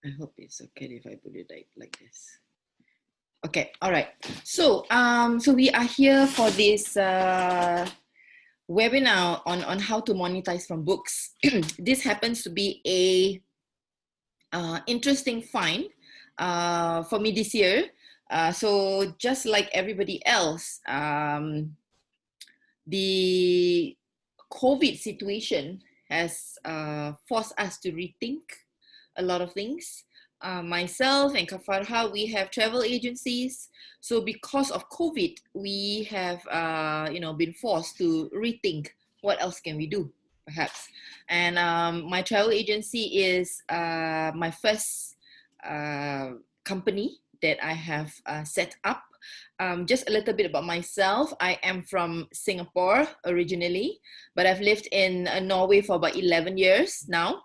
I hope it's okay if I put it like this. Okay, all right. So we are here for this webinar on how to monetize from books. This happens to be a interesting find for me this year. So just like everybody else, the COVID situation has forced us to rethink a lot of things. Myself and Kafarha, we have travel agencies. So because of COVID, we have, been forced to rethink what else can we do, perhaps. And my travel agency is my first company that I have set up. Just a little bit about myself. I am from Singapore originally, but I've lived in Norway for about 11 years now.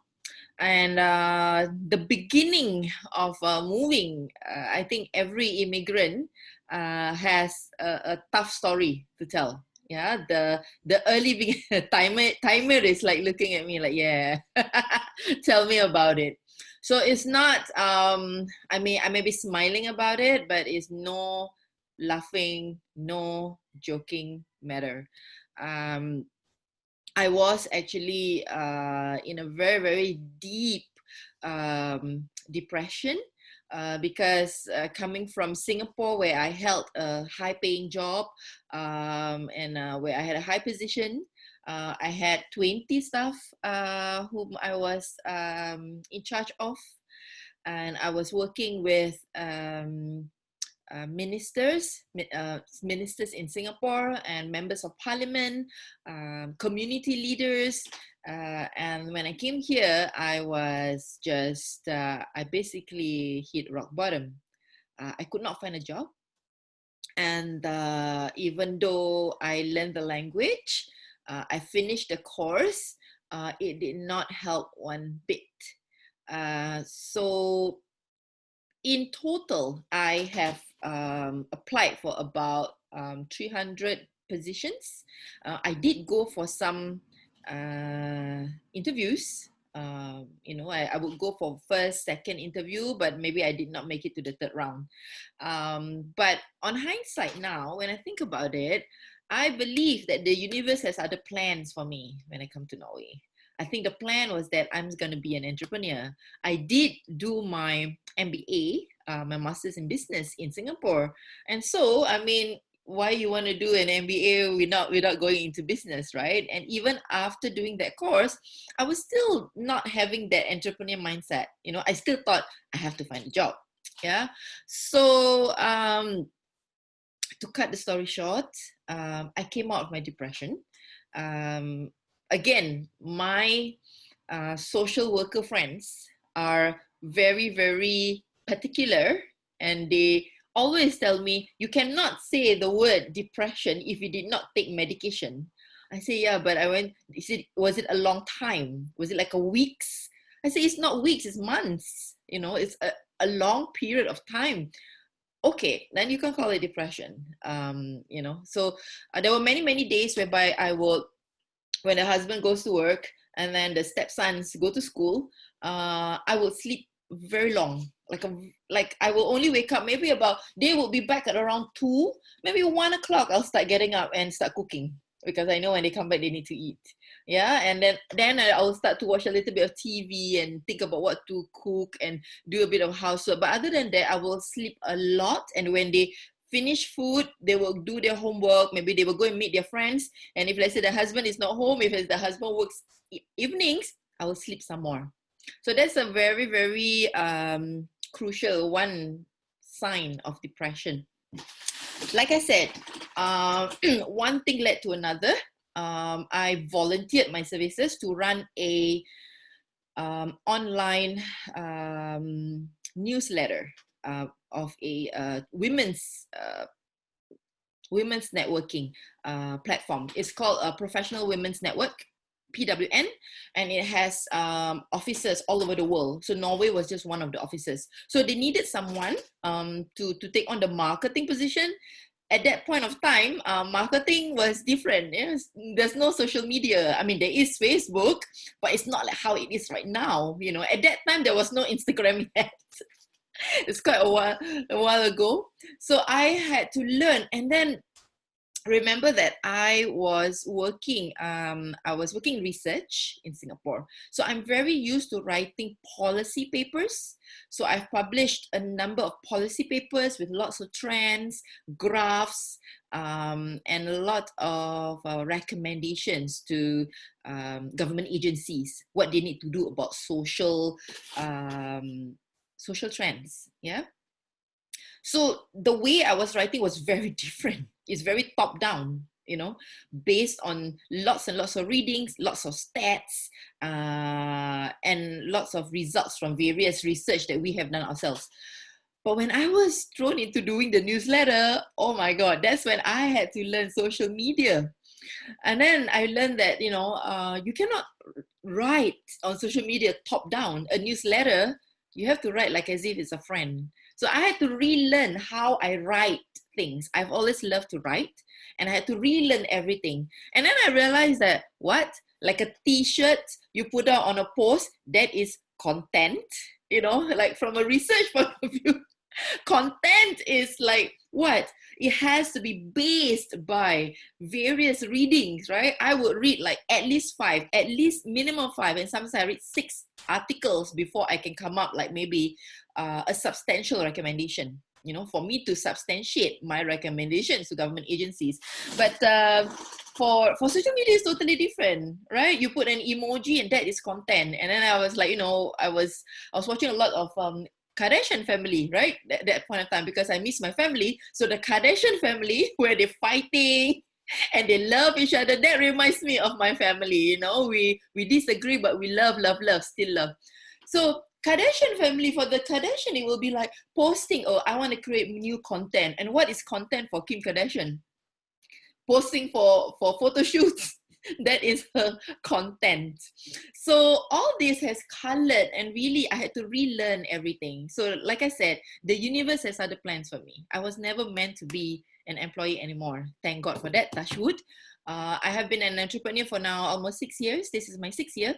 And the beginning of moving, I think every immigrant has a tough story to tell. Yeah, the early timer is like looking at me like, yeah, tell me about it. So it's not. I may be smiling about it, but it's no laughing, no joking matter. Um, I was actually in a very, very deep depression because coming from Singapore, where I held a high paying job and where I had a high position, I had 20 staff whom I was in charge of. And I was working with ministers in Singapore and members of parliament, community leaders. And when I came here, I was just, I basically hit rock bottom. I could not find a job. And even though I learned the language, I finished the course, it did not help one bit. So in total, I have applied for about 300 positions. I did go for some interviews. I would go for first, second interview, but maybe I did not make it to the third round. But on hindsight now, when I think about it, I believe that the universe has other plans for me when I come to Norway. I think the plan was that I'm going to be an entrepreneur. I did do my MBA, my master's in business in Singapore. And so, I mean, why you want to do an MBA without going into business, right? And even after doing that course, I was still not having that entrepreneur mindset. I still thought I have to find a job. Yeah. So to cut the story short, I came out of my depression. Again, my social worker friends are very, very particular, and they always tell me, you cannot say the word depression if you did not take medication. I say, yeah, but was it a long time? Was it like a weeks? I say, it's not weeks, it's months. It's a long period of time. Okay, then you can call it depression. So there were many, many days whereby when the husband goes to work and then the stepsons go to school, I will sleep very long. Like I will only wake up maybe they will be back at around 2, maybe 1 o'clock. I'll start getting up and start cooking because I know when they come back they need to eat. Yeah, and then I'll start to watch a little bit of TV and think about what to cook and do a bit of housework. But other than that, I will sleep a lot. And when they finish food, they will do their homework. Maybe they will go and meet their friends. And if let's say the husband is not home, if the husband works evenings, I will sleep some more. So that's a very, very crucial one sign of depression. Like I said, one thing led to another. I volunteered my services to run a online newsletter of a women's networking platform. It's called a Professional Women's Network, PWN, and it has offices all over the world. So Norway was just one of the offices. So they needed someone to take on the marketing position at that point of time, marketing was different. Yes, there's no social media. I mean, there is Facebook, but it's not like how it is right now. You know, at that time there was no Instagram yet. It's quite a while ago. So I had to learn, and then remember that I was working research in Singapore. So I'm very used to writing policy papers. So I've published a number of policy papers with lots of trends, graphs, and a lot of recommendations to government agencies, what they need to do about social trends. Yeah. So the way I was writing was very different. It's very top down, you know, based on lots and lots of readings, lots of stats, and lots of results from various research that we have done ourselves. But when I was thrown into doing the newsletter, oh my God, that's when I had to learn social media. And then I learned that, you cannot write on social media top down. A newsletter, you have to write like as if it's a friend. So I had to relearn how I write things. I've always loved to write, and I had to relearn everything. And then I realized that, what? Like a t-shirt you put out on a post, that is content, like from a research point of view. Content is like what? It has to be based by various readings, right? I would read like at least minimum five, and sometimes I read 6 articles before I can come up like maybe a substantial recommendation, for me to substantiate my recommendations to government agencies. But for social media, it's totally different, right? You put an emoji and that is content. And then I was like, I was watching a lot of Kardashian family, right? That point of time, because I miss my family. So the Kardashian family, where they're fighting and they love each other, that reminds me of my family. We disagree, but we love, still love. So Kardashian family, for the Kardashian, it will be like posting, oh, I want to create new content. And what is content for Kim Kardashian? Posting for photo shoots. That is her content. So all this has colored, and really I had to relearn everything. So like I said, the universe has other plans for me. I was never meant to be an employee anymore. Thank God for that, touch wood. I have been an entrepreneur for now almost 6 years. This is my 6th year.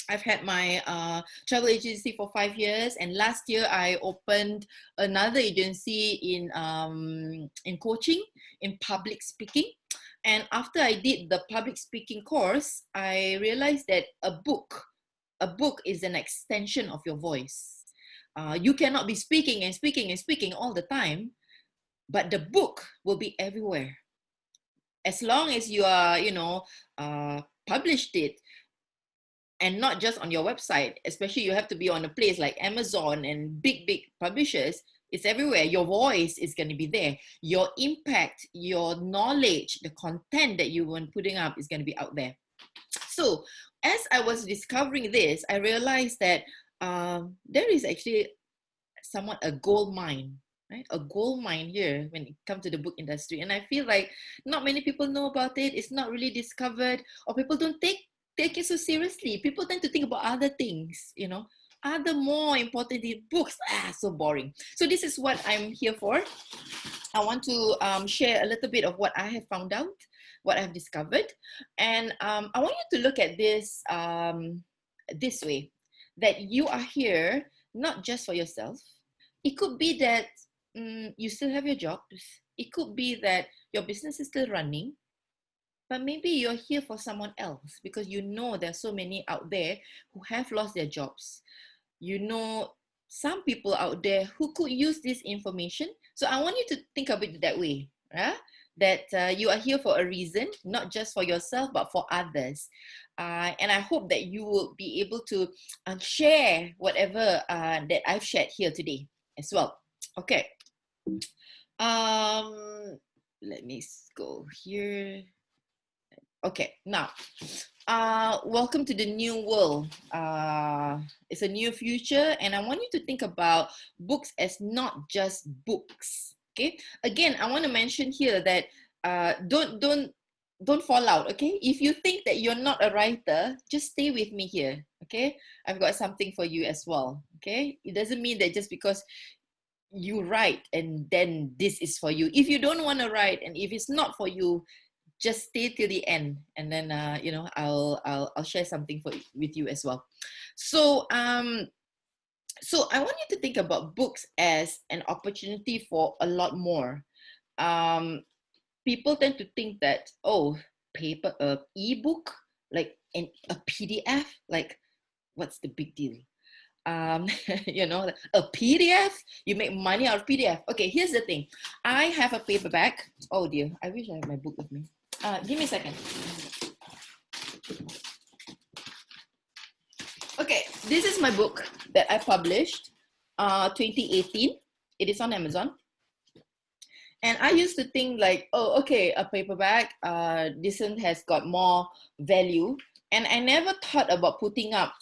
I've had my travel agency for 5 years, and last year I opened another agency in coaching, in public speaking. And after I did the public speaking course, I realized that a book is an extension of your voice. You cannot be speaking and speaking and speaking all the time, but the book will be everywhere. As long as you are, published it, and not just on your website, especially you have to be on a place like Amazon and big publishers. It's everywhere. Your voice is going to be there. Your impact, your knowledge, the content that you were putting up is going to be out there. So as I was discovering this, I realized that there is actually somewhat a gold mine, right? A gold mine here when it comes to the book industry. And I feel like not many people know about it. It's not really discovered, or people don't take it so seriously. People tend to think about other things, other more important books. So boring. So this is what I'm here for. I want to share a little bit of what I have found out, what I've discovered. And I want you to look at this this way, that you are here not just for yourself. It could be that you still have your jobs. It could be that your business is still running. But maybe you're here for someone else, because there's so many out there who have lost their jobs. Some people out there who could use this information. So I want you to think of it that way, that you are here for a reason, not just for yourself, but for others. And I hope that you will be able to share whatever that I've shared here today as well. Okay. Let me go here. Okay, now, welcome to the new world. It's a new future, and I want you to think about books as not just books. Okay, again, I want to mention here that don't fall out. Okay, if you think that you're not a writer, just stay with me here. Okay, I've got something for you as well. Okay, it doesn't mean that just because you write, and then this is for you. If you don't want to write, and if it's not for you, just stay till the end, and then I'll share something with you as well. So so I want you to think about books as an opportunity for a lot more. People tend to think that, oh, paper, ebook, like a PDF, like what's the big deal? A PDF, you make money out of PDF. Okay, here's the thing. I have a paperback. Oh dear, I wish I had my book with me. Give me a second. Okay, this is my book that I published 2018. It is on Amazon. And I used to think like, oh, okay, a paperback, this one has got more value. And I never thought about putting up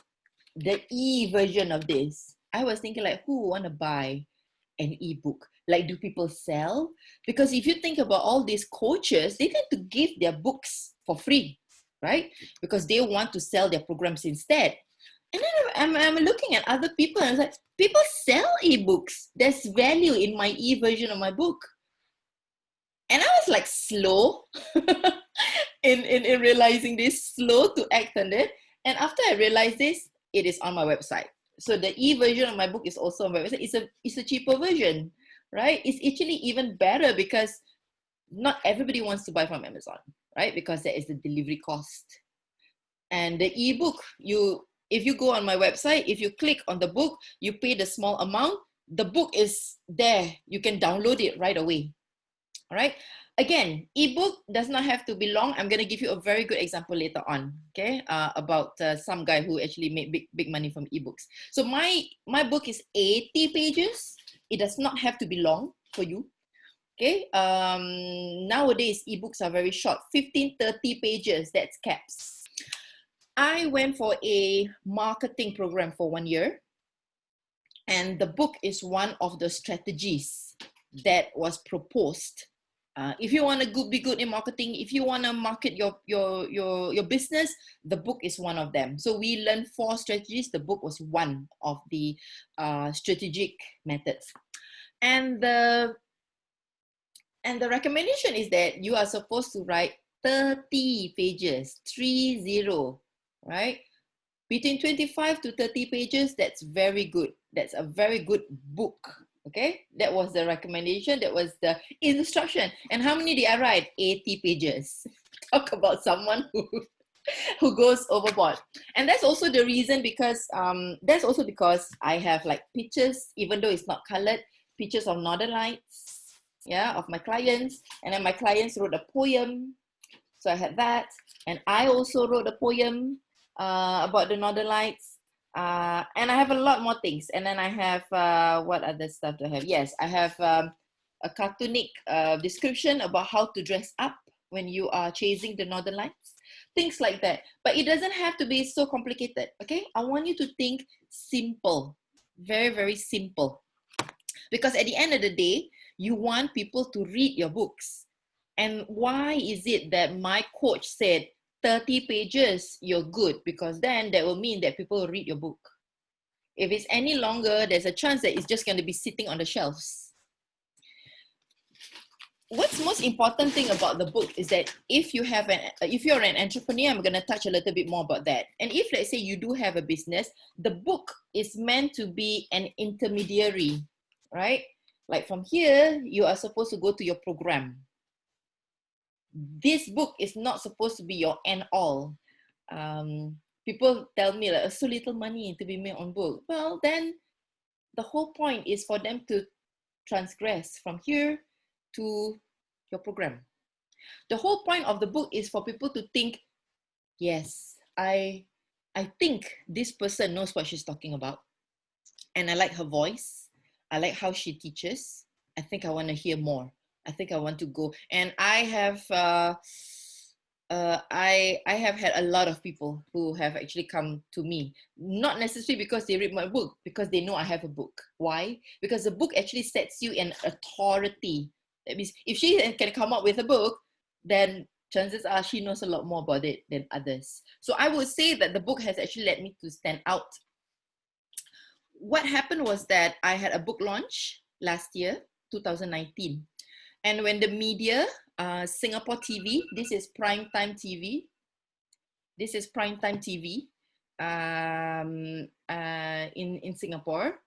the e-version of this. I was thinking like, who want to buy an ebook? Like, do people sell? Because if you think about all these coaches, they tend to give their books for free, right? Because they want to sell their programs instead. And then I'm looking at other people and I was like, people sell ebooks. There's value in my e-version of my book. And I was like slow in realizing this, slow to act on it. And after I realized this, it is on my website. So the e-version of my book is also on my website. It's a cheaper version, right? It's actually even better because not everybody wants to buy from Amazon, right? Because there is the delivery cost. And the ebook, if you go on my website, if you click on the book, you pay the small amount, the book is there. You can download it right away. All right. Again, ebook does not have to be long. I'm going to give you a very good example later on, okay, about some guy who actually made big money from ebooks. So my book is 80 pages. It does not have to be long for you. Okay. Nowadays, ebooks are very short, 15, 30 pages. That's caps. I went for a marketing program for 1 year. And the book is one of the strategies that was proposed. If you want to be good in marketing, if you want to market your business, the book is one of them. So we learned 4 strategies. The book was one of the strategic methods. And the recommendation is that you are supposed to write 30 pages, 30, right? Between 25 to 30 pages, that's very good. That's a very good book. Okay, that was the recommendation. That was the instruction. And how many did I write? 80 pages. Talk about someone who goes overboard. And that's also the reason because I have like pictures, even though it's not colored, pictures of northern lights, yeah, of my clients. And then my clients wrote a poem. So I had that. And I also wrote a poem about the northern lights. And I have a lot more things. And then I have, what other stuff do I have? Yes, I have a cartoonic description about how to dress up when you are chasing the northern lights. Things like that. But it doesn't have to be so complicated, okay? I want you to think simple. Very, very simple. Because at the end of the day, you want people to read your books. And why is it that my coach said, 30 pages, you're good, because then that will mean that people will read your book. If it's any longer, there's a chance that it's just going to be sitting on the shelves. What's most important thing about the book is that if you're an entrepreneur, I'm going to touch a little bit more about that. And if, let's say, you do have a business, the book is meant to be an intermediary, right? Like from here, you are supposed to go to your program. This book is not supposed to be your end all. People tell me like, so little money to be made on book. Well, then the whole point is for them to transgress from here to your program. The whole point of the book is for people to think, yes, I think this person knows what she's talking about. And I like her voice. I like how she teaches. I think I want to hear more. I think I want to go. And I have had a lot of people who have actually come to me, not necessarily because they read my book, because they know I have a book. Why? Because the book actually sets you in authority. That means if she can come up with a book, then chances are she knows a lot more about it than others. So I would say that the book has actually led me to stand out. What happened was that I had a book launch last year, 2019. And when the media, Singapore TV, this is primetime TV. This is primetime TV in Singapore.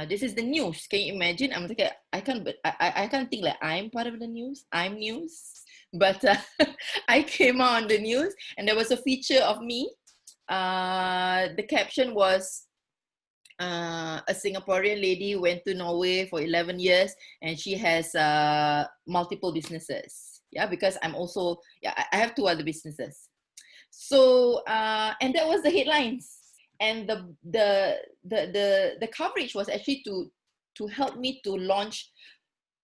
This is the news. Can you imagine? I'm like, I can't think like I'm part of the news. I'm news, but I came on the news, and there was a feature of me. The caption was, a Singaporean lady went to Norway for 11 years, and she has multiple businesses. Yeah, because I'm also, yeah, I have two other businesses. So and that was the headlines, and the coverage was actually to help me to launch,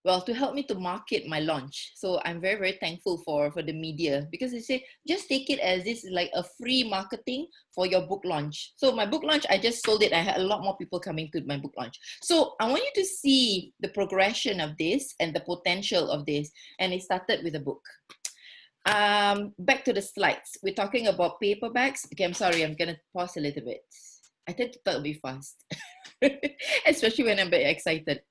well, to help me to market my launch. So I'm very, very thankful for the media, because they say just take it as this is like a free marketing for your book launch. So my book launch, I just sold it. I had a lot more people coming to my book launch. So I want you to see the progression of this and the potential of this. And it started with a book. Back to the slides. We're talking about paperbacks. Okay, I'm sorry, I'm gonna pause a little bit. I tend to talk a bit fast, especially when I'm very excited.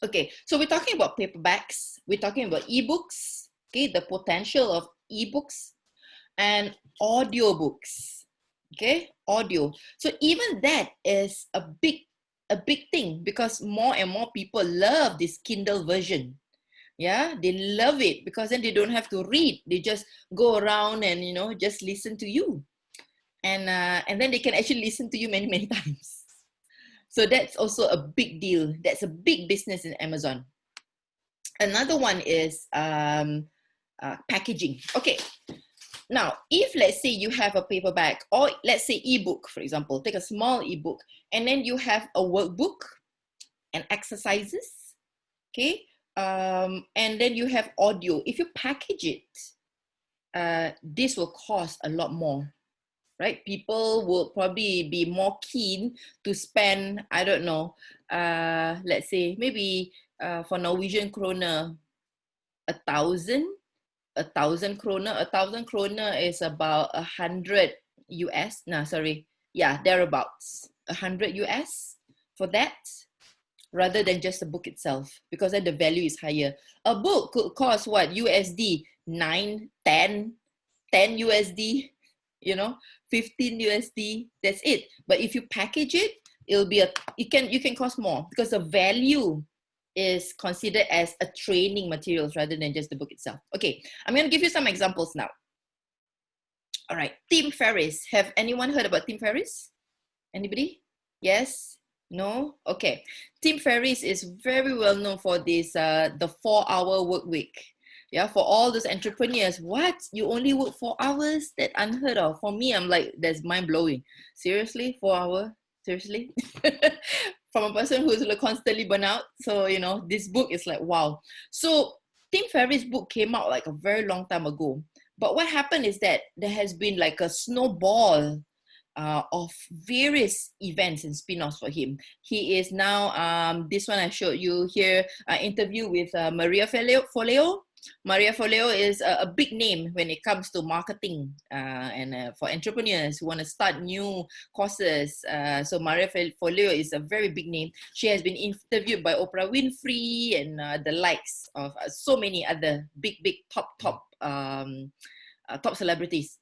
Okay, so we're talking about paperbacks. We're talking about ebooks. Okay, the potential of ebooks and audiobooks. Okay, audio. So even that is a big thing, because more and more people love this Kindle version. Yeah, they love it because then they don't have to read. They just go around and, you know, just listen to you, and then they can actually listen to you many, many times. So that's also a big deal. That's a big business in Amazon. Another one is packaging. Okay, now if let's say you have a paperback, or let's say ebook, for example, take a small ebook, and then you have a workbook and exercises. Okay. And then you have audio. If you package it, this will cost a lot more, right? People will probably be more keen to spend, I don't know, let's say maybe for Norwegian kroner, 1,000 kroner. 1,000 kroner is about 100 US. No, sorry. Yeah, thereabouts. 100 US for that, rather than just the book itself, because then the value is higher. A book could cost what? USD 9, 10, 10 USD, you know, 15 USD. That's it. But if you package it, it'll be you can cost more, because the value is considered as a training materials rather than just the book itself. Okay, I'm going to give you some examples now. All right, Tim Ferriss. Have anyone heard about Tim Ferriss? Anybody? Yes? No? Okay. Tim Ferriss is very well known for this, the 4-hour work week. Yeah, for all those entrepreneurs, what? You only work 4 hours? That unheard of. For me, I'm like, that's mind blowing. Seriously? 4 hours? Seriously? From a person who's like constantly burnout. So, you know, this book is like, wow. So Tim Ferriss' book came out like a very long time ago. But what happened is that there has been like a snowball of various events and spin-offs for him. He is now, this one I showed you here, interview with Maria Foleo. Maria Foleo is a big name when it comes to marketing and for entrepreneurs who want to start new courses. So Maria Foleo is a very big name. She has been interviewed by Oprah Winfrey and the likes of so many other big top celebrities.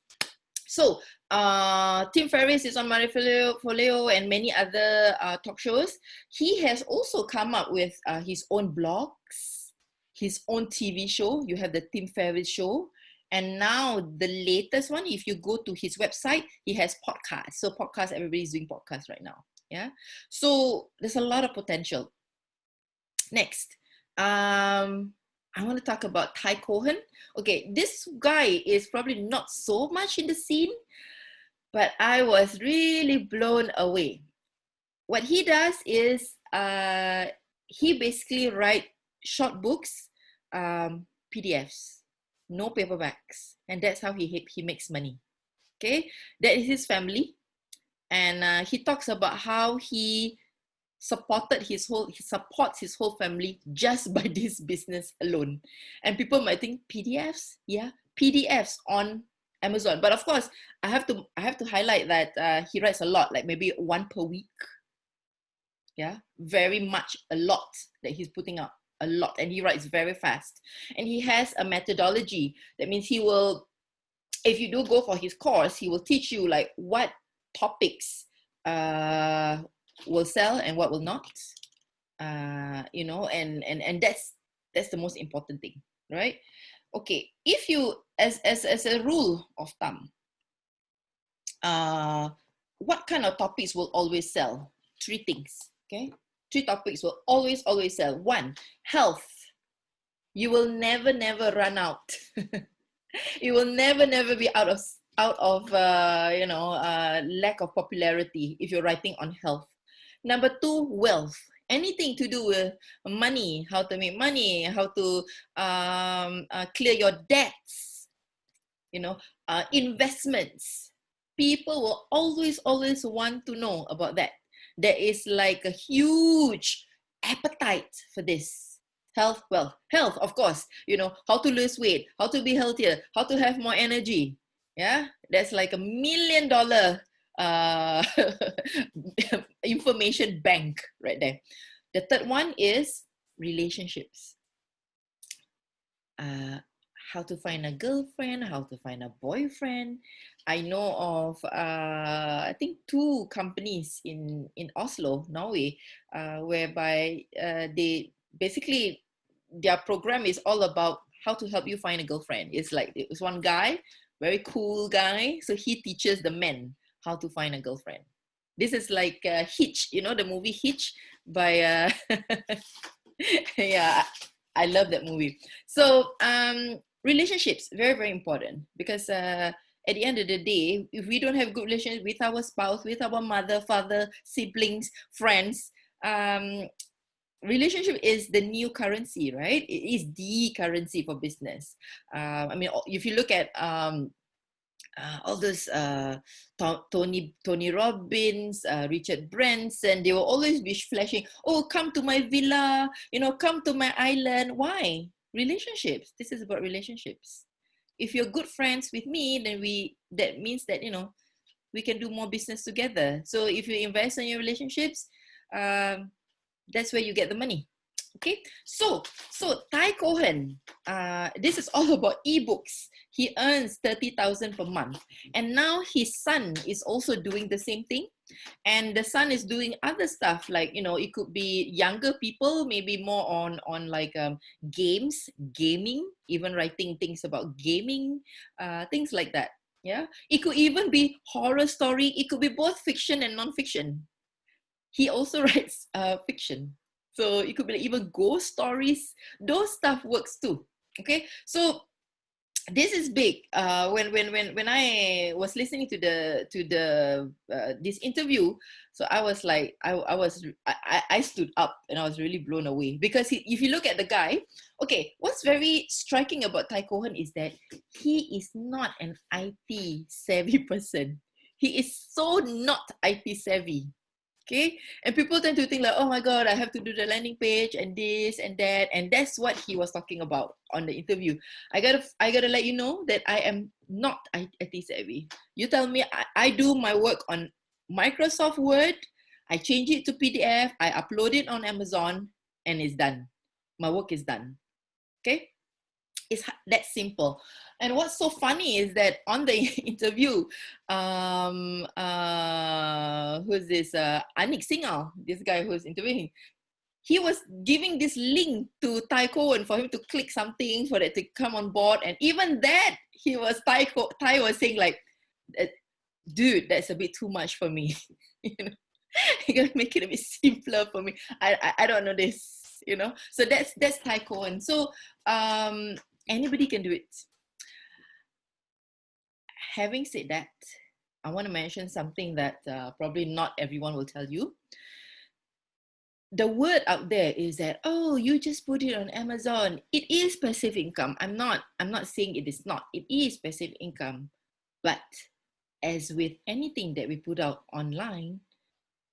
So Tim Ferriss is on Maria Foleo and many other talk shows. He has also come up with his own blogs, his own TV show. You have the Tim Ferriss Show. And now the latest one, if you go to his website, he has podcasts. So podcasts, everybody's doing podcasts right now. Yeah. So there's a lot of potential. Next. I want to talk about Ty Cohen. Okay, this guy is probably not so much in the scene, but I was really blown away. What he does is he basically writes short books, PDFs, no paperbacks, and that's how he makes money. Okay, that is his family, and he talks about how he supports his whole family just by this business alone. And people might think PDFs, yeah, PDFs on Amazon. But of course, I have to highlight that he writes a lot, like maybe one per week. Yeah, very much a lot that he's putting out, a lot, and he writes very fast. And he has a methodology. That means he will, if you do go for his course, he will teach you like what topics will sell and what will not. You know, and that's the most important thing, right? Okay, if you, as a rule of thumb, what kind of topics will always sell? Three things, okay? Three topics will always sell. One, health. You will never run out. You will never be out of lack of popularity if you're writing on health. Number two, wealth. Anything to do with money, how to make money, how to clear your debts, investments. People will always want to know about that. There is like a huge appetite for this. Health, wealth, health, of course, how to lose weight, how to be healthier, how to have more energy. Yeah, that's like $1 million information bank right there. The third one is relationships. How to find a girlfriend, how to find a boyfriend. I know of I think 2 companies in Oslo, Norway, whereby they basically, their program is all about how to help you find a girlfriend. It's one guy, very cool guy, so he teaches the men how to find a girlfriend. This is like Hitch, the movie Hitch by yeah, I love that movie. So relationships, very important, because at the end of the day, if we don't have good relations with our spouse, with our mother, father, siblings, friends, relationship is the new currency, right? It is the currency for business. I mean, if you look at all those Tony Robbins, Richard Branson, they will always be flashing, oh, come to my villa, come to my island. Why? Relationships. This is about relationships. If you're good friends with me, then that means that, we can do more business together. So if you invest in your relationships, that's where you get the money. Okay, so Ty Cohen, this is all about ebooks. He earns 30,000 per month, and now his son is also doing the same thing. And the son is doing other stuff, like, it could be younger people, maybe more on like gaming, even writing things about gaming, things like that. Yeah, it could even be horror story. It could be both fiction and non-fiction. He also writes fiction. So it could be even ghost stories. Those stuff works too. Okay, so this is big. When I was listening to the this interview, so I was like, I stood up and I was really blown away, because if you look at the guy, okay, what's very striking about Ty Cohen is that he is not an IT savvy person. He is so not IT savvy. Okay, and people tend to think like, oh my god, I have to do the landing page and this and that, and that's what he was talking about on the interview. I gotta let you know that I am not IT savvy. You tell me, I do my work on Microsoft Word, I change it to PDF, I upload it on Amazon, and it's done. My work is done. Okay, it's that simple. And what's so funny is that on the interview, who's this? Anik Singhal, this guy who's interviewing, he was giving this link to Ty Cohen for him to click something for that to come on board. And even that, Ty was saying like, dude, that's a bit too much for me. You gotta make it a bit simpler for me. I don't know this. So that's Ty Cohen. So anybody can do it. Having said that, I want to mention something that probably not everyone will tell you. The word out there is that, oh, you just put it on Amazon. It is passive income. I'm not saying it is not. It is passive income. But as with anything that we put out online,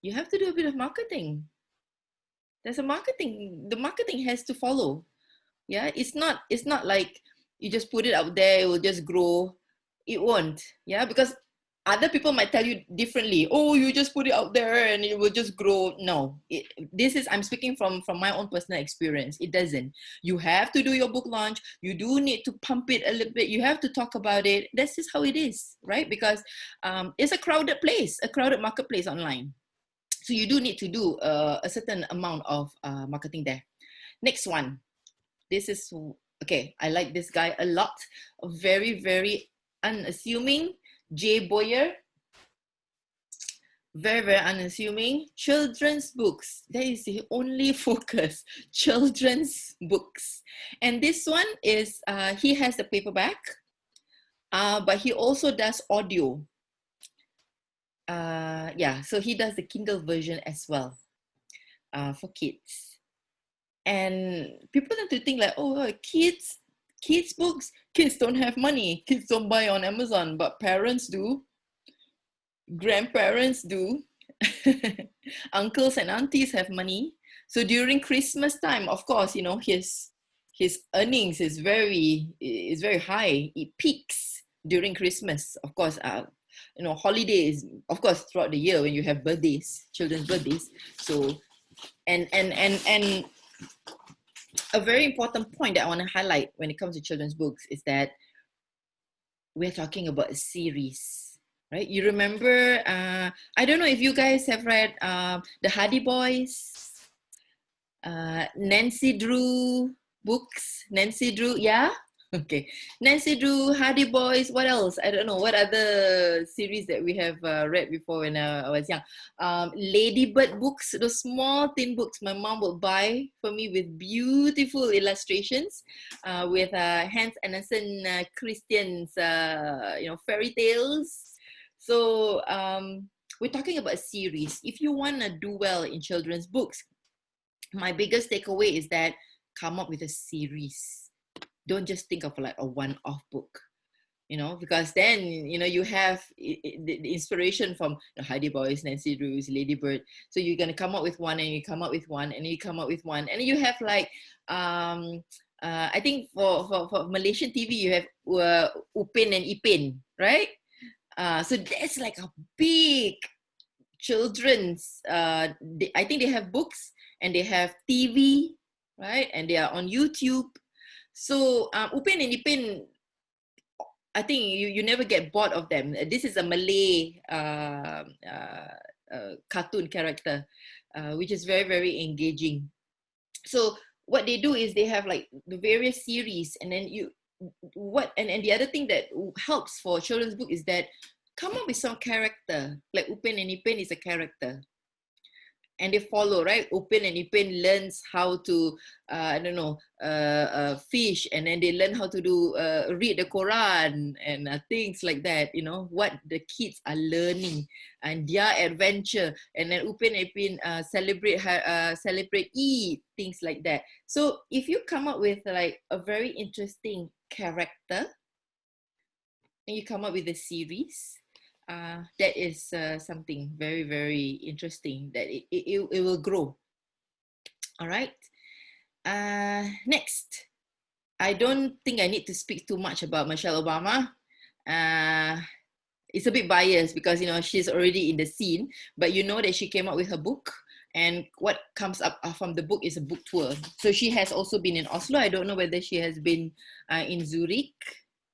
you have to do a bit of marketing. There's the marketing has to follow. Yeah, it's not like you just put it out there, it will just grow. It won't. Yeah, because Other people might tell you differently. Oh, you just put it out there and it will just grow. No, this is, I'm speaking from my own personal experience. It doesn't. You have to do your book launch. You do need to pump it a little bit. You have to talk about it. That's just how it is, right? Because it's a crowded place, a crowded marketplace online. So you do need to do a certain amount of marketing there. Next one. This is, okay, I like this guy a lot. Very, very unassuming. Jay Boyer, very, very unassuming. Children's books. That is the only focus. Children's books. And this one is, he has the paperback, but he also does audio. Yeah, so he does the Kindle version as well for kids. And people tend to think like, oh, kids books, kids don't have money. Kids don't buy on Amazon, but parents do. Grandparents do. Uncles and aunties have money. So during Christmas time, of course, you know, his earnings is very high. It peaks during Christmas. Of course, you know, holidays, of course, throughout the year when you have birthdays, children's birthdays. So and a very important point that I want to highlight when it comes to children's books is that we're talking about a series, right? You remember, I don't know if you guys have read the Hardy Boys, Nancy Drew books. Nancy Drew, yeah? Okay. Nancy Drew, Hardy Boys, what else? I don't know. What other series that we have read before when I was young? Ladybird books, those small thin books my mom would buy for me with beautiful illustrations, with Hans Andersen Christian's, you know, fairy tales. So we're talking about a series. If you want to do well in children's books, my biggest takeaway is that come up with a series. Don't just think of like a one-off book, you know, because then, you know, you have the inspiration from the Heidi Boys, Nancy Drew's, Ladybird. So you're going to come up with one and you come up with one and you come up with one. And you have like, I think for Malaysian TV, you have Upin and Ipin, right? So that's like a big children's, I think they have books and they have TV, right? And they are on YouTube. So Upin and Ipin, I think you never get bored of them. This is a Malay cartoon character, which is very, very engaging. So what they do is they have like the various series, and then and the other thing that helps for children's book is that come up with some character. Like Upin and Ipin is a character. And they follow, right? Upin and Ipin learns how to, I don't know, fish, and then they learn how to do, read the Quran and things like that, you know, what the kids are learning and their adventure. And then Upin and Ipin celebrate Eid, things like that. So if you come up with like a very interesting character and you come up with a series, that is something very, very interesting that it will grow. All right. Next, I don't think I need to speak too much about Michelle Obama. It's a bit biased because, you know, she's already in the scene, but you know that she came out with her book, and what comes up from the book is a book tour. So she has also been in Oslo. I don't know whether she has been in Zurich,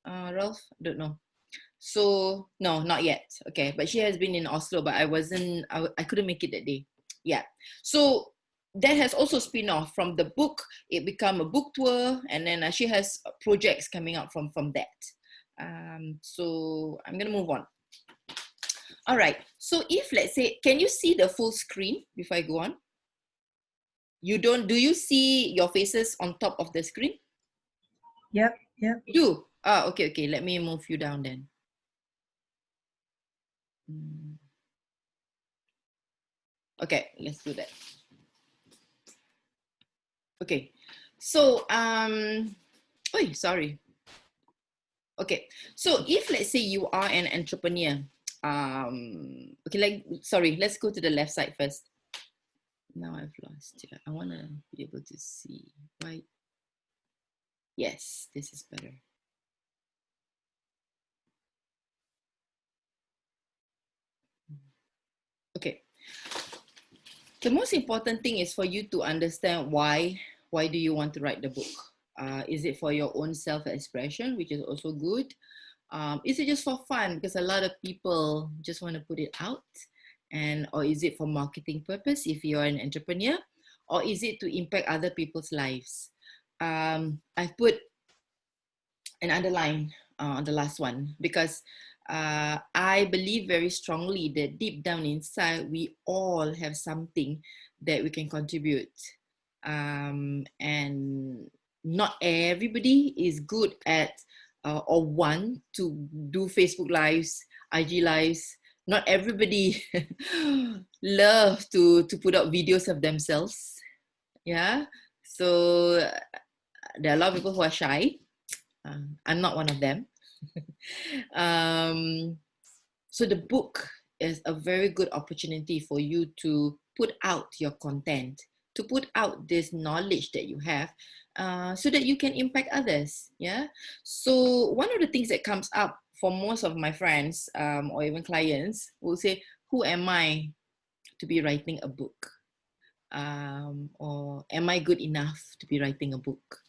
Rolf, I don't know. So no, not yet. Okay, but she has been in Oslo, but I couldn't make it that day. Yeah. So that has also spin off from the book. It become a book tour, and then she has projects coming out from that. So I'm gonna move on. All right. So if, let's say, can you see the full screen before I go on? You don't? Do you see your faces on top of the screen? Yep. You do. Okay. Let me move you down then. Okay, let's do that. Okay, so sorry. Okay, so if let's say you are an entrepreneur, okay, let's go to the left side first. Now I've lost it. I want to be able to see, right? Yes, this is better. The most important thing is for you to understand why. Why do you want to write the book? Is it for your own self-expression, which is also good? Is it just for fun? Because a lot of people just want to put it out. Or is it for marketing purpose if you're an entrepreneur? Or is it to impact other people's lives? I've put an underline on the last one because I believe very strongly that deep down inside, we all have something that we can contribute. And not everybody is good at or want to do Facebook lives, IG lives. Not everybody love to put out videos of themselves. Yeah. So there are a lot of people who are shy. I'm not one of them. So the book is a very good opportunity for you to put out your content, to put out this knowledge that you have, so that you can impact others. Yeah. So one of the things that comes up for most of my friends or even clients will say, "Who am I to be writing a book? Or am I good enough to be writing a book?"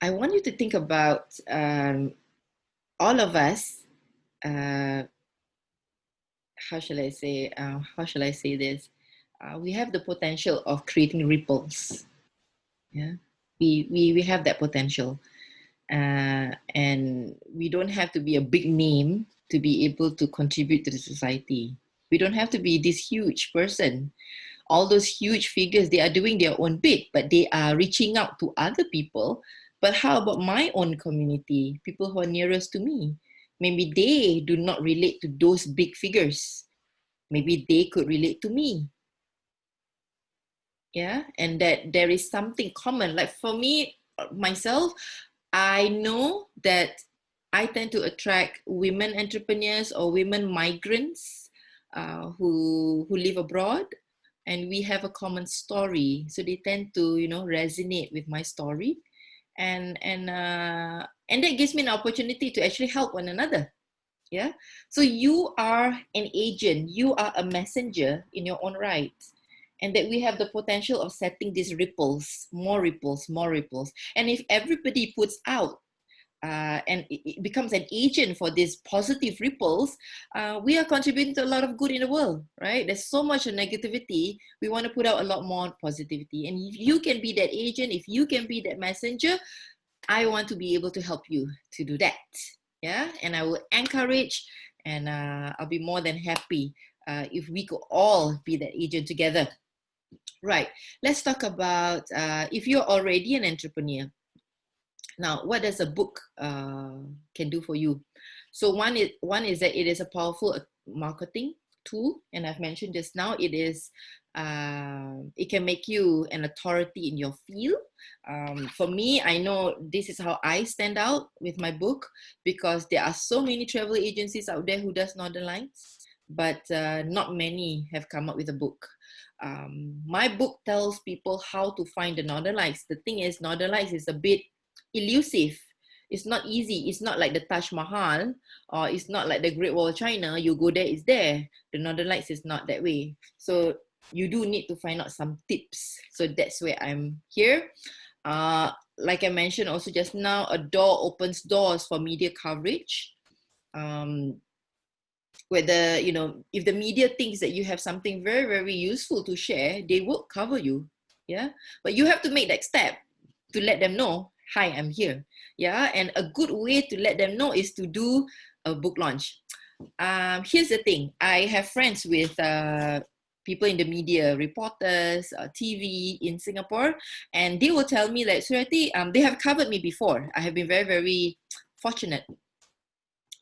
I want you to think about all of us. How shall I say? How shall I say this? We have the potential of creating ripples. Yeah, we have that potential, and we don't have to be a big name to be able to contribute to the society. We don't have to be this huge person. All those huge figures, they are doing their own bit, but they are reaching out to other people. But how about my own community, people who are nearest to me? Maybe they do not relate to those big figures. Maybe they could relate to me. Yeah, and that there is something common. Like for me, myself, I know that I tend to attract women entrepreneurs or women migrants who live abroad, and we have a common story, so they tend to resonate with my story, and that gives me an opportunity to actually help one another. Yeah, so you are an agent, you are a messenger in your own right, and that we have the potential of setting these ripples, more ripples, more ripples. And if everybody puts out and it becomes an agent for these positive ripples, we are contributing to a lot of good in the world, right? There's so much negativity. We want to put out a lot more positivity. And if you can be that agent, if you can be that messenger, I want to be able to help you to do that. Yeah, and I will encourage, and I'll be more than happy if we could all be that agent together. Right. Let's talk about if you're already an entrepreneur. Now, what does a book can do for you? So one is that it is a powerful marketing tool, and I've mentioned just now, it can make you an authority in your field. For me, I know this is how I stand out with my book, because there are so many travel agencies out there who does Northern Lights, but not many have come up with a book. My book tells people how to find the Northern Lights. The thing is, Northern Lights is a bit elusive. It's not easy. It's not like the Taj Mahal, or it's not like the Great Wall of China. You go there, it's there. The Northern Lights is not that way. So you do need to find out some tips. So that's where I'm here. Like I mentioned also just now, a door opens doors for media coverage. Whether, if the media thinks that you have something very, very useful to share, they will cover you. Yeah. But you have to make that step to let them know, hi, I'm here. Yeah. And a good way to let them know is to do a book launch. Here's the thing. I have friends with people in the media, reporters, TV in Singapore, and they will tell me that, Surati, they have covered me before. I have been very, very fortunate.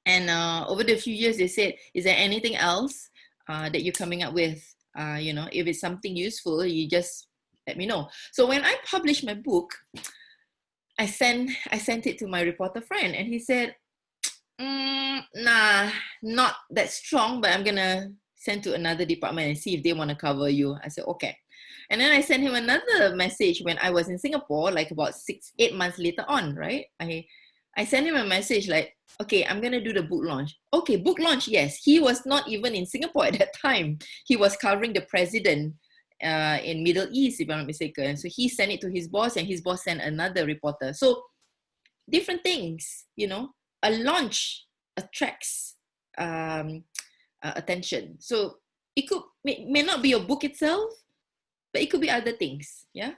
And over the few years, they said, is there anything else that you're coming up with? If it's something useful, you just let me know. So when I published my book, I sent it to my reporter friend, and he said, nah, not that strong, but I'm gonna send to another department and see if they want to cover you. I said, okay. And then I sent him another message when I was in Singapore, like about 6-8 months later on, right? I I sent him a message like, okay, I'm going to do the book launch. Okay, book launch, yes. He was not even in Singapore at that time. He was covering the president in Middle East, if I'm not mistaken. So he sent it to his boss, and his boss sent another reporter. So different things, you know. A launch attracts attention. So it may not be your book itself, but it could be other things. Yeah.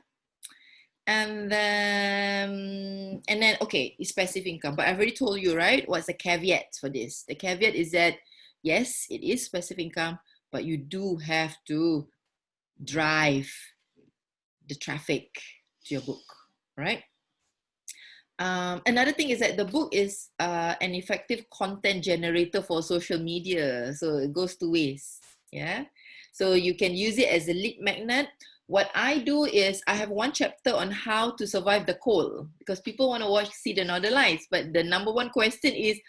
And then okay, it's passive income. But I've already told you, right? What's the caveat for this? The caveat is that yes, it is passive income, but you do have to drive the traffic to your book, right? Another thing is that the book is an effective content generator for social media. So it goes two ways. Yeah. So you can use it as a lead magnet. What I do is I have one chapter on how to survive the cold, because people want to watch See the Northern Lights. But the number one question is,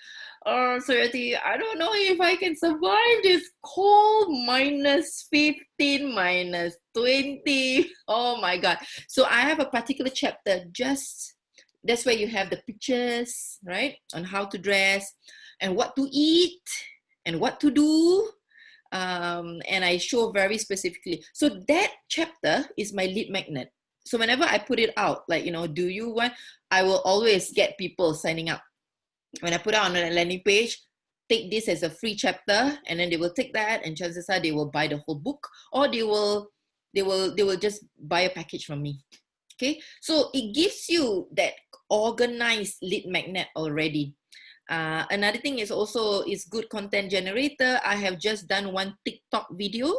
oh, Surati, I don't know if I can survive this cold, minus 15, minus 20. Oh my God. So I have a particular chapter just, that's where you have the pictures, right? On how to dress and what to eat and what to do. And I show very specifically. So that chapter is my lead magnet. So whenever I put it out, like, you know, do you want, I will always get people signing up. When I put it on a landing page, take this as a free chapter, and then they will take that, and chances are they will buy the whole book, or they will just buy a package from me. Okay, so it gives you that organized lead magnet already. Another thing is also is good content generator. I have just done one TikTok video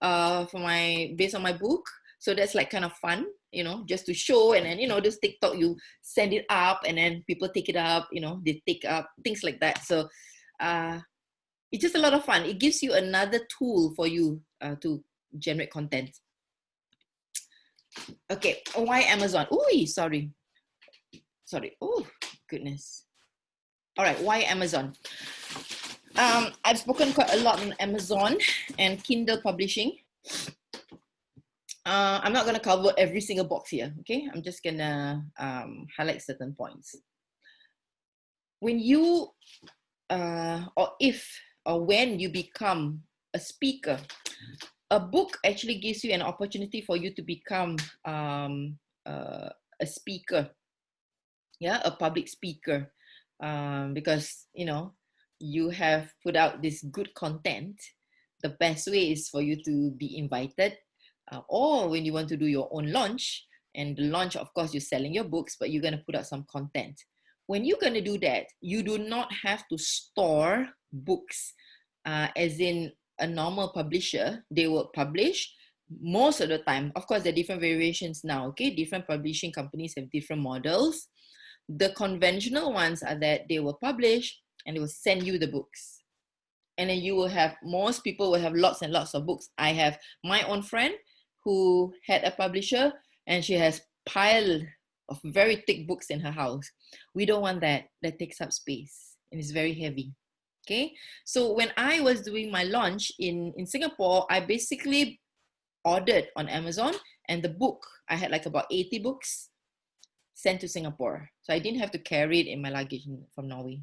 based on my book. So that's like kind of fun, you know, just to show. And then, you know, this TikTok, you send it up and then people take it up, you know, they take up things like that. So it's just a lot of fun. It gives you another tool for you to generate content. Okay, why Amazon? Ooh, sorry. Oh, goodness. All right, why Amazon? I've spoken quite a lot on Amazon and Kindle publishing. I'm not going to cover every single box here, okay? I'm just going to highlight certain points. When you, when you become a speaker, a book actually gives you an opportunity for you to become a speaker, yeah, a public speaker, because, you know, you have put out this good content. The best way is for you to be invited, or when you want to do your own launch, and the launch, of course, you're selling your books, but you're going to put out some content. When you're going to do that, you do not have to store books, as in a normal publisher. They will publish most of the time. Of course, there are different variations now, okay? Different publishing companies have different models. The conventional ones are that they will publish and they will send you the books. And then you will have, most people will have lots and lots of books. I have my own friend who had a publisher, and she has pile of very thick books in her house. We don't want that. That takes up space and it's very heavy. Okay, so when I was doing my launch in Singapore, I basically ordered on Amazon, and the book, I had like about 80 books sent to Singapore. So I didn't have to carry it in my luggage from Norway.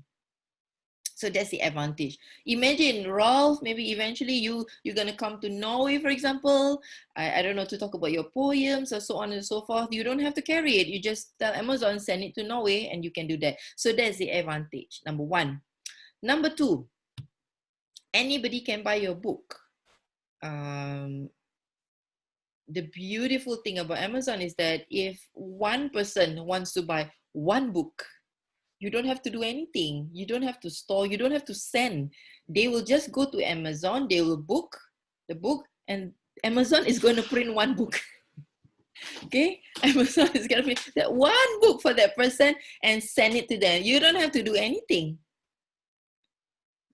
So that's the advantage. Imagine, Rolf, maybe eventually you're going to come to Norway, for example. I don't know, to talk about your poems or so on and so forth. You don't have to carry it. You just tell Amazon, send it to Norway, and you can do that. So that's the advantage, number one. Number two, anybody can buy your book. The beautiful thing about Amazon is that if one person wants to buy one book, you don't have to do anything. You don't have to store. You don't have to send. They will just go to Amazon. They will book the book, and Amazon is going to print one book. Okay? Amazon is going to print that one book for that person and send it to them. You don't have to do anything.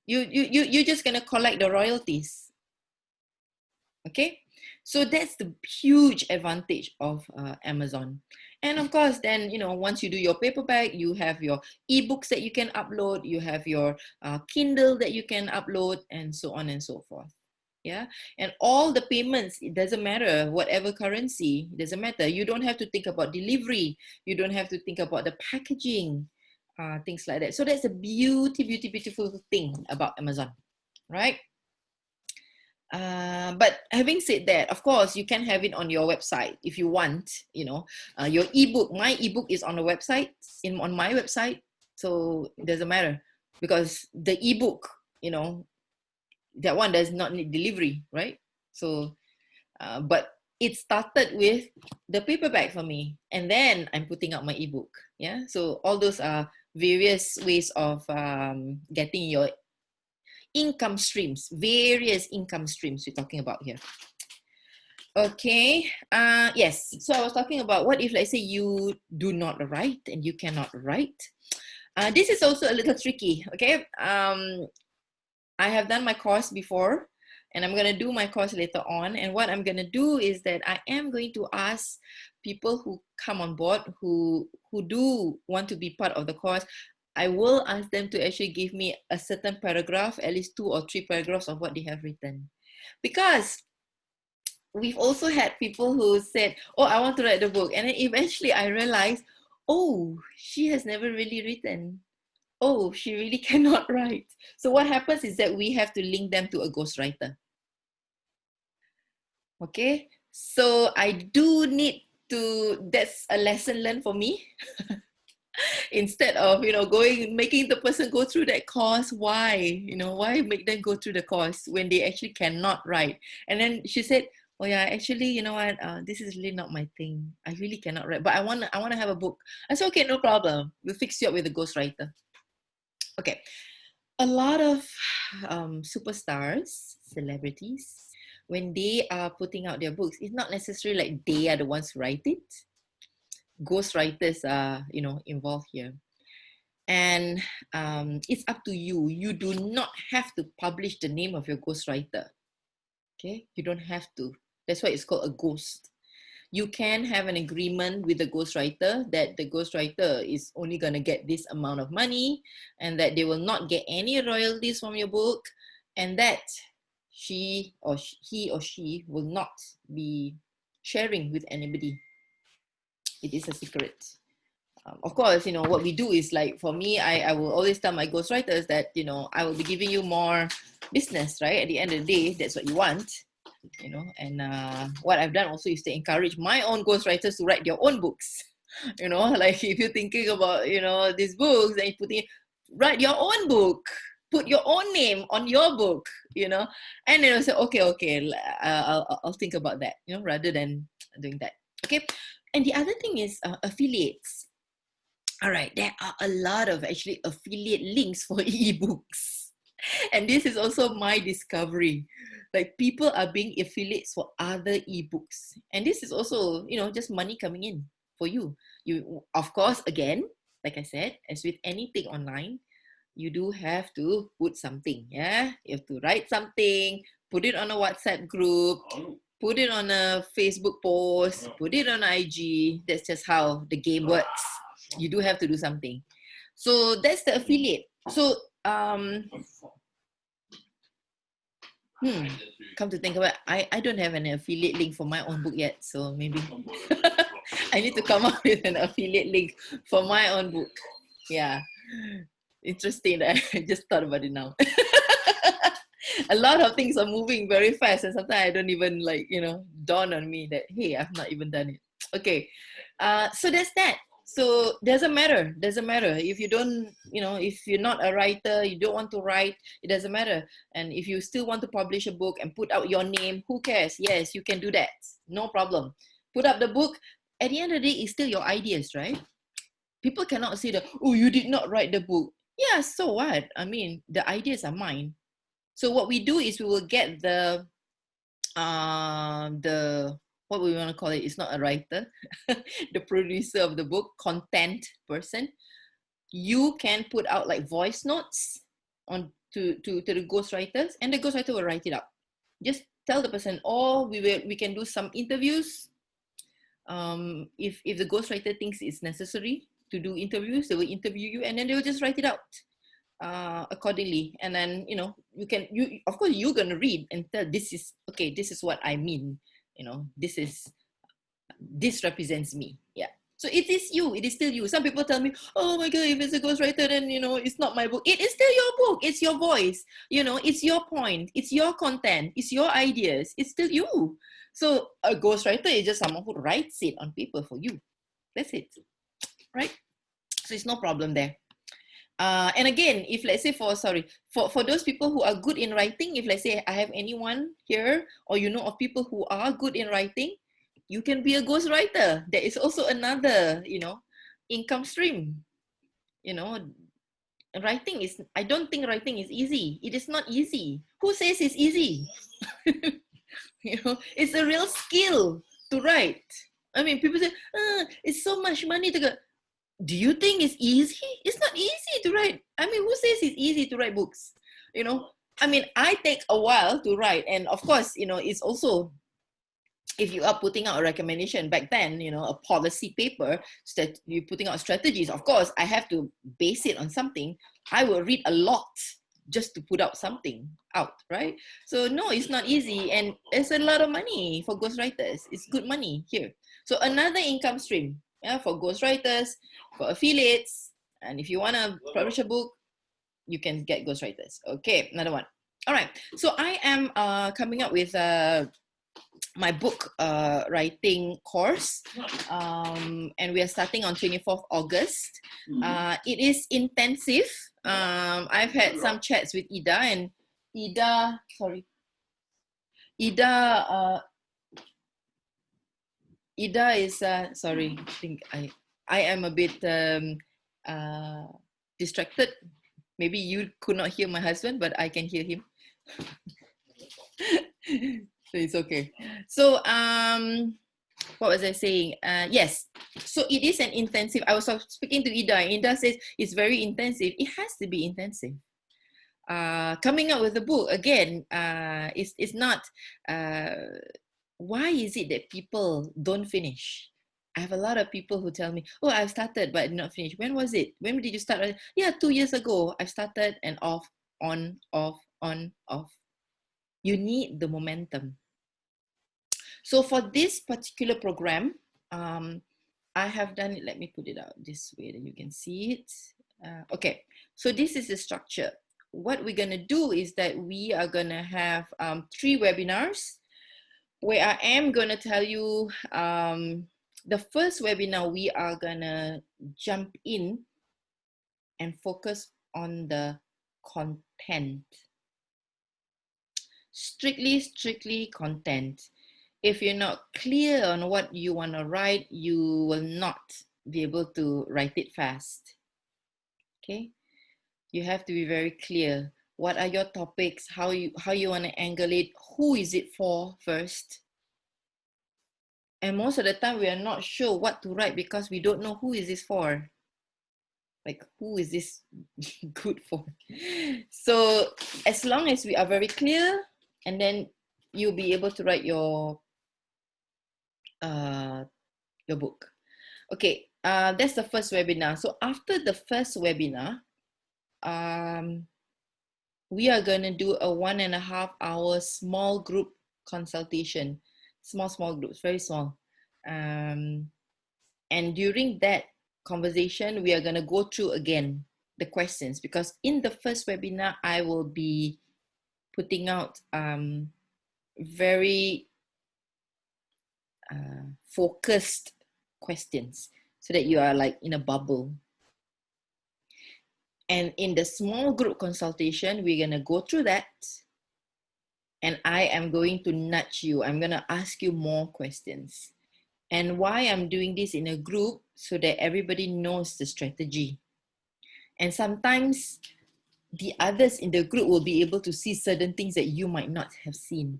You're just going to collect the royalties. Okay? So that's the huge advantage of Amazon. And of course, then, you know, once you do your paperback, you have your ebooks that you can upload, you have your Kindle that you can upload, and so on and so forth. Yeah. And all the payments, it doesn't matter, whatever currency, it doesn't matter. You don't have to think about delivery. You don't have to think about the packaging. things like that. So that's a beautiful thing about Amazon, right? But having said that, of course, you can have it on your website if you want. Your ebook. My ebook is on the website, on my website, so it doesn't matter because the ebook, that one does not need delivery, right? So, but it started with the paperback for me, and then I'm putting out my ebook. Yeah, so all those are various ways of getting your income streams, various income streams we're talking about here. Okay, yes, so I was talking about what if, let's say, you do not write and you cannot write. This is also a little tricky, okay? I have done my course before, and I'm going to do my course later on. And what I'm going to do is that I am going to ask people who come on board, who do want to be part of the course, I will ask them to actually give me a certain paragraph, at least 2 or 3 paragraphs of what they have written. Because we've also had people who said, oh, I want to write the book. And then eventually I realized, oh, she has never really written. Oh, she really cannot write. So what happens is that we have to link them to a ghostwriter. Okay, so I do need to, that's a lesson learned for me. Instead of, making the person go through that course, why? Why make them go through the course when they actually cannot write? And then she said, oh yeah, actually, you know what? This is really not my thing. I really cannot write, but I want to have a book. I said, okay, no problem. We'll fix you up with a ghostwriter. Okay. A lot of superstars, celebrities, when they are putting out their books, it's not necessarily like they are the ones who write it. Ghostwriters are, involved here. And it's up to you. You do not have to publish the name of your ghostwriter. Okay? You don't have to. That's why it's called a ghost. You can have an agreement with the ghostwriter that the ghostwriter is only going to get this amount of money and that they will not get any royalties from your book, and that he or she will not be sharing with anybody. It is a secret. Of course, what we do is, like, for me, I will always tell my ghostwriters that, I will be giving you more business, right? At the end of the day, that's what you want. And what I've done also is to encourage my own ghostwriters to write their own books. Like, if you're thinking about, these books, then write your own book, put your own name on your book, and then I say, okay, I'll think about that, rather than doing that. Okay. And the other thing is affiliates. All right, there are a lot of actually affiliate links for ebooks. And this is also my discovery. Like, people are being affiliates for other ebooks. And this is also, just money coming in for you. You, of course, again, like I said, as with anything online, you do have to put something, yeah? You have to write something, put it on a WhatsApp group, put it on a Facebook post, put it on IG. That's just how the game works. You do have to do something. So that's the affiliate. So come to think about it, I don't have an affiliate link for my own book yet. So maybe I need to come up with an affiliate link for my own book. Yeah. Interesting that I just thought about it now. A lot of things are moving very fast, and sometimes I don't even dawn on me that, hey, I've not even done it. Okay. So that's that. So doesn't matter if you don't, if you're not a writer, you don't want to write, it doesn't matter. And if you still want to publish a book and put out your name, who cares? Yes, you can do that, no problem. Put up the book. At the end of the day, it's still your ideas, right? People cannot say that, oh, you did not write the book. Yeah, so what? I mean, the ideas are mine. So what we do is we will get the what we want to call it, it's not a writer, the producer of the book, content person. You can put out like voice notes on to the ghostwriters, and the ghostwriter will write it up. Just tell the person, or we can do some interviews. If the ghostwriter thinks it's necessary to do interviews, they will interview you, and then they will just write it out accordingly. And then you of course you're gonna read and tell, this is okay, this is what I mean, this represents me. Yeah. So it is you. It is still you. Some people tell me, "Oh my God, if it's a ghostwriter, then it's not my book." It is still your book. It's your voice. It's your point. It's your content. It's your ideas. It's still you. So a ghostwriter is just someone who writes it on paper for you. That's it, right? So it's no problem there. And again, if let's say for those people who are good in writing, if let's say I have anyone here or of people who are good in writing, you can be a ghostwriter. There is also another, income stream. Writing is, I don't think writing is easy. It is not easy. Who says it's easy? It's a real skill to write. I mean, people say, it's so much money to go. Do you think it's easy? It's not easy to write. I mean, who says it's easy to write books? I mean, I take a while to write. And of course, it's also, if you are putting out a recommendation back then, a policy paper, you're putting out strategies, of course, I have to base it on something. I will read a lot just to put out something out, right? So no, it's not easy. And it's a lot of money for ghostwriters. It's good money here. So another income stream, for ghostwriters, for affiliates, and if you want to publish a book, you can get ghostwriters. Okay, another one. All right, so I am coming up with my book writing course, and we are starting on 24th August. It is intensive. I've had some chats with Ida, and Ida, Ida is, sorry, I think I am a bit distracted. Maybe you could not hear my husband, but I can hear him. So it's okay. So, what was I saying? Yes, so it is an intensive. I was speaking to Ida. Ida says it's very intensive. It has to be intensive. Coming up with a book, again, it's not, why is it that people don't finish? I have a lot of people who tell me, oh, I've started, but not finished. When was it? When did you start? Yeah, 2 years ago. I started and off, on, off, on, off. You need the momentum. So for this particular program, I have done it. Let me put it out this way that you can see it. Okay, so this is the structure. What we're going to do is that we are going to have 3 webinars where I am going to tell you, the first webinar, we are going to jump in and focus on the content. Strictly content. If you're not clear on what you want to write, you will not be able to write it fast. Okay? You have to be very clear. What are your topics? How you want to angle it? Who is it for first? And most of the time, we are not sure what to write because we don't know who is this for. Like, who is this good for? So as long as we are very clear, and then you'll be able to write your book. Okay, that's the first webinar. So after the first webinar, we are going to do a 1.5 hour small group consultation. Small groups, very small. And during that conversation, we are going to go through again the questions, because in the first webinar, I will be putting out very focused questions so that you are like in a bubble. And in the small group consultation, we're going to go through that. And I am going to nudge you. I'm going to ask you more questions. And why I'm doing this in a group, so that everybody knows the strategy. And sometimes the others in the group will be able to see certain things that you might not have seen.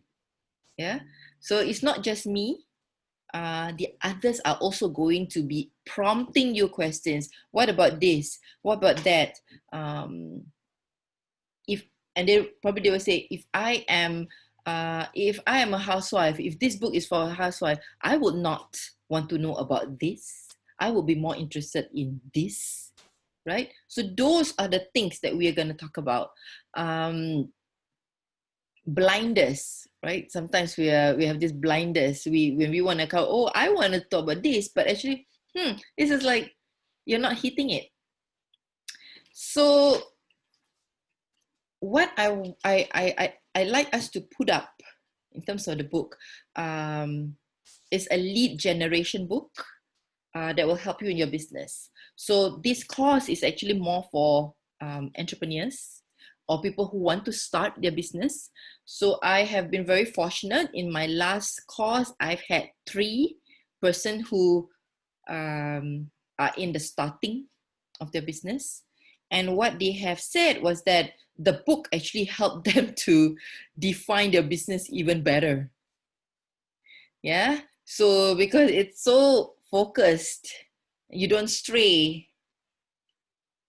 Yeah. So it's not just me. The others are also going to be prompting you questions. What about this? What about that? And they will say, if I am a housewife, if this book is for a housewife, I would not want to know about this. I will be more interested in this, right? So those are the things that we are going to talk about. Blinders, right? Sometimes we have this blinders. When we want to go, oh, I want to talk about this, but actually this is like, you're not hitting it. So what I like us to put up in terms of the book is a lead generation book that will help you in your business. So this course is actually more for entrepreneurs or people who want to start their business. So I have been very fortunate. In my last course, I've had 3 persons who are in the starting of their business. And what they have said was that the book actually helped them to define their business even better. Yeah. So because it's so focused, you don't stray.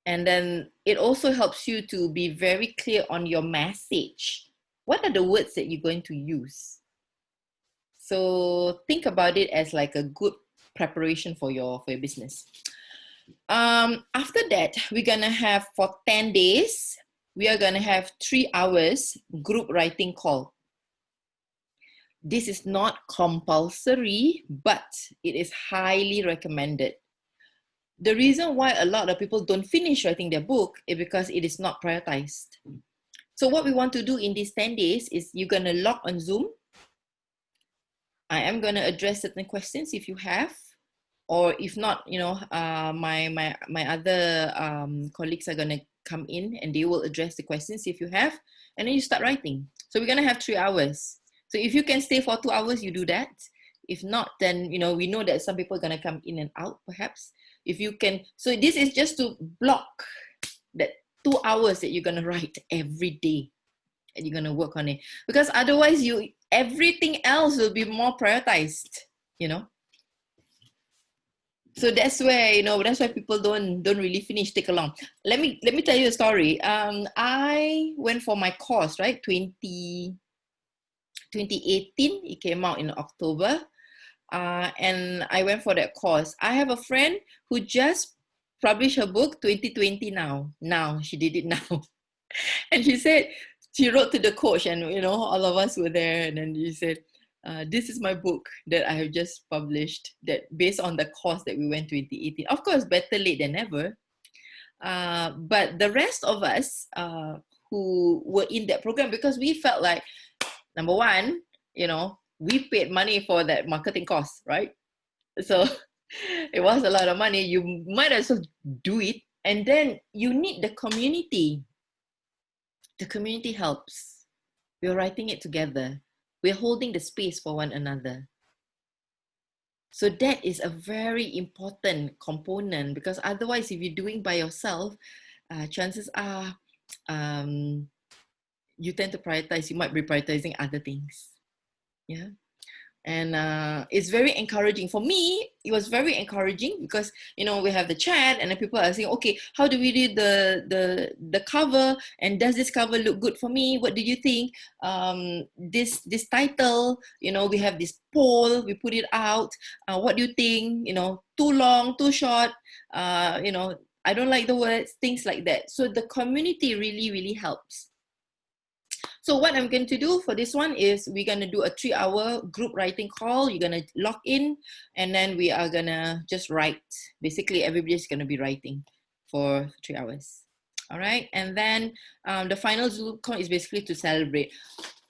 And then it also helps you to be very clear on your message. What are the words that you're going to use? So think about it as like a good preparation for your business. After that, we're gonna have for 10 days, we are gonna have 3 hours group writing call. This is not compulsory, but it is highly recommended. The reason why a lot of people don't finish writing their book is because it is not prioritized. So what we want to do in these 10 days is you're going to log on Zoom. I am going to address certain questions if you have, or if not, my other colleagues are going to come in and they will address the questions if you have, and then you start writing. So we're going to have 3 hours. So if you can stay for 2 hours, you do that. If not, then, we know that some people are going to come in and out, perhaps. If you can, so this is just to block that 2 hours that you're going to write every day and you're going to work on it. Because otherwise, everything else will be more prioritized, So that's where, that's why people don't really finish, take along. Let me tell you a story. I went for my course, right? 2018, it came out in October. And I went for that course. I have a friend who just published her book 2020 now. Now, she did it now. And she said, she wrote to the coach and, all of us were there. And then she said, this is my book that I have just published that based on the course that we went 2018. Of course, better late than never. But the rest of us who were in that program, because we felt like, number one, we paid money for that marketing cost, right? So it was a lot of money. You might as well do it. And then you need the community. The community helps. We're writing it together. We're holding the space for one another. So that is a very important component, because otherwise, if you're doing by yourself, chances are you tend to prioritize. You might be prioritizing other things. Yeah. And it's very encouraging. For me, it was very encouraging because, we have the chat and then people are saying, okay, how do we do the cover? And does this cover look good for me? What do you think? This title, we have this poll, we put it out. What do you think? Too long, too short? I don't like the words, things like that. So the community really, really helps. So what I'm going to do for this one is we're going to do a 3-hour group writing call. You're going to log in and then we are going to just write. Basically, everybody's going to be writing for 3 hours. All right. And then the final Zoom call is basically to celebrate.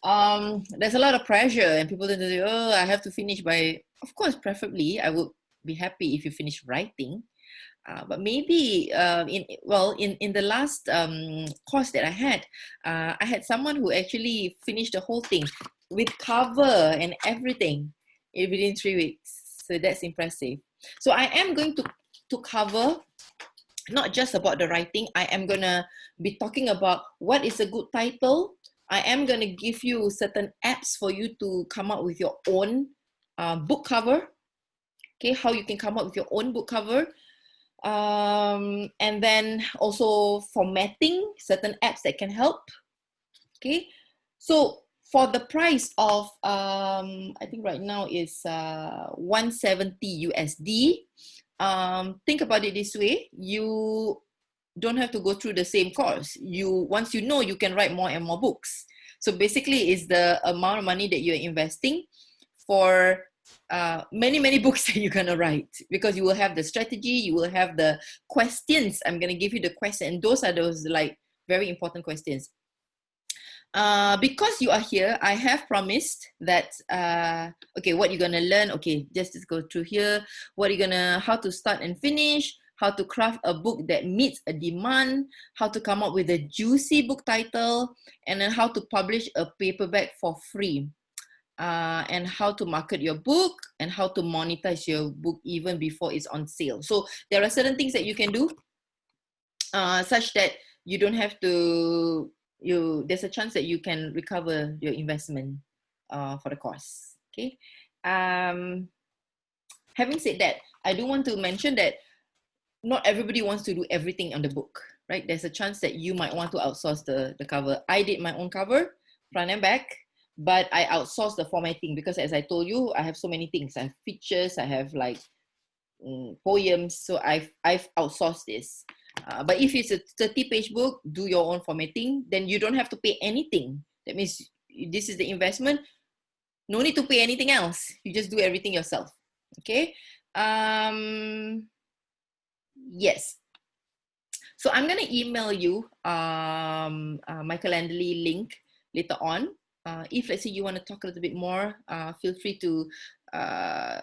There's a lot of pressure and people tend to say, oh, I have to finish by, of course, preferably, I would be happy if you finish writing. But maybe in the last course that I had someone who actually finished the whole thing with cover and everything within 3 weeks. So that's impressive. So I am going to cover not just about the writing. I am going to be talking about what is a good title. I am going to give you certain apps for you to come up with your own book cover. Okay, how you can come up with your own book cover. And then also formatting, certain apps that can help. Okay, so for the price of I think right now is 170 USD. Think about it this way: you don't have to go through the same course. Once you know, you can write more and more books. So basically, it's the amount of money that you're investing for many books that you're gonna write, because you will have the strategy, you will have the questions. I'm gonna give you the question, and those are those like very important questions. Because you are here, I have promised that okay, what you're gonna learn. Okay, just go through here. What you're gonna, how to start and finish, how to craft a book that meets a demand, how to come up with a juicy book title, and then how to publish a paperback for free. And how to market your book, and how to monetize your book even before it's on sale. So there are certain things that you can do, such that you don't have to, there's a chance that you can recover your investment for the course. Okay. Having said that, I do want to mention that not everybody wants to do everything on the book, right? There's a chance that you might want to outsource the cover. I did my own cover, front and back, but I outsourced the formatting because, as I told you, I have so many things. I have pictures, I have like poems, so I've outsourced this. But if it's a 30-page book, do your own formatting, then you don't have to pay anything. That means this is the investment. No need to pay anything else. You just do everything yourself. Okay. Yes. So I'm gonna email you my Calendly link later on. If let's say you want to talk a little bit more, feel free to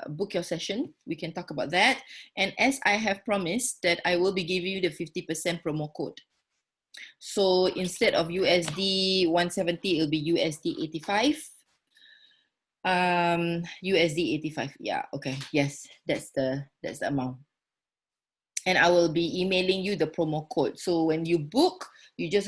book your session. We can talk about that. And as I have promised that I will be giving you the 50% promo code. So instead of USD 170, it'll be USD 85. USD 85. Yeah, okay. Yes, that's the amount. And I will be emailing you the promo code. So when you book, you just